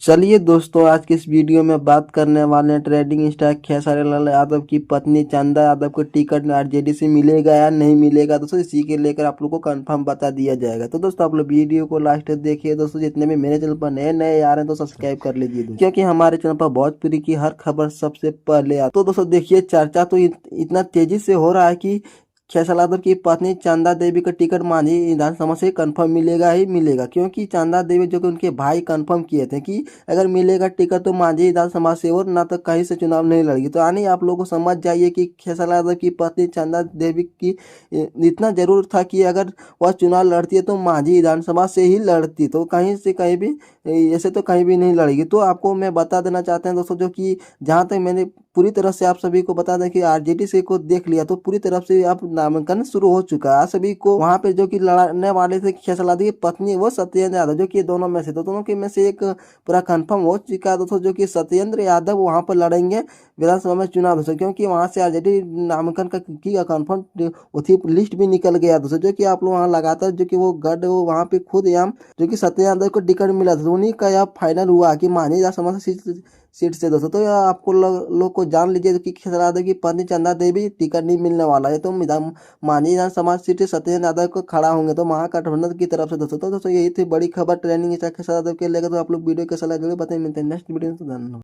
चलिए दोस्तों, आज की इस वीडियो में बात करने वाले हैं ट्रेंडिंग स्टार खेसारी लाल यादव की पत्नी चंदा यादव को टिकट आरजेडी से मिलेगा या नहीं मिलेगा। दोस्तों इसी के लेकर आप लोग को कंफर्म बता दिया जाएगा। तो दोस्तों आप लोग वीडियो को लास्ट तक देखिए। दोस्तों जितने भी मेरे चैनल पर नए नए आ रहे हैं तो सब्सक्राइब कर लीजिए क्योंकि हमारे चैनल पर भोजपुरी की हर खबर सबसे पहले आती। तो दोस्तों देखिए, चर्चा तो इतना तेजी से हो रहा है कि खेसारी यादव की पत्नी चंदा देवी का टिकट मांझी विधानसभा से कंफर्म मिलेगा ही मिलेगा, क्योंकि चंदा देवी जो कि उनके भाई कंफर्म किए थे कि अगर मिलेगा टिकट तो मांझी विधानसभा से और ना तो कहीं से चुनाव नहीं लड़ेगी। तो यानी आप लोगों को समझ जाइए कि खेसारी यादव की पत्नी चंदा देवी की इतना जरूर था कि अगर वह चुनाव लड़ती है तो मांझी विधानसभा से ही लड़ती, तो कहीं से कहीं भी ऐसे तो कहीं भी नहीं लड़ेगी। तो आपको मैं बता देना चाहते हैं दोस्तों, जो कि जहाँ तक मैंने पूरी तरह से आप सभी को बता दें कि आरजेडी से को देख लिया तो पूरी तरफ से आप नामांकन शुरू हो चुका है। सभी को वहां पे जो कि लड़ने वाले थे खेसारी यादव की पत्नी वो सत्येंद्र यादव, जो कि दोनों में से तो दोनों के में से एक पूरा कंफर्म हो चुका है दोस्तों, जो कि सत्येंद्र यादव वहां पर लड़ेंगे विधानसभा में चुनाव दोस्तों, क्योंकि वहां से आरजेडी नामांकन का की कंफर्म उसी लिस्ट भी निकल गया दोस्तों, जो कि आप लोग वहाँ लगातार जो कि वो गढ़ वो वहाँ पे खुद यहाँ जो कि सत्येंद्र यादव को टिकट मिला था, उन्हीं का यह फाइनल हुआ कि मानी विधानसभा सीट से दोस्तों। तो यह आपको लोग को जान लीजिए कि खेसारी यादव की पत्नी चंदा देवी टिकट नहीं मिलने वाला है। तो मांझी विधानसभा सीट से सत्येंद्र यादव को खड़ा होंगे तो महागठबंधन की तरफ से दोस्तों। तो दोस्तों यही थी बड़ी खबर ट्रेंडिंग खेसारी यादव के लेकर। तो आप लोग वीडियो के सलाह जरूर बताएं। मिलते हैं नेक्स्ट वीडियो में। धन्यवाद।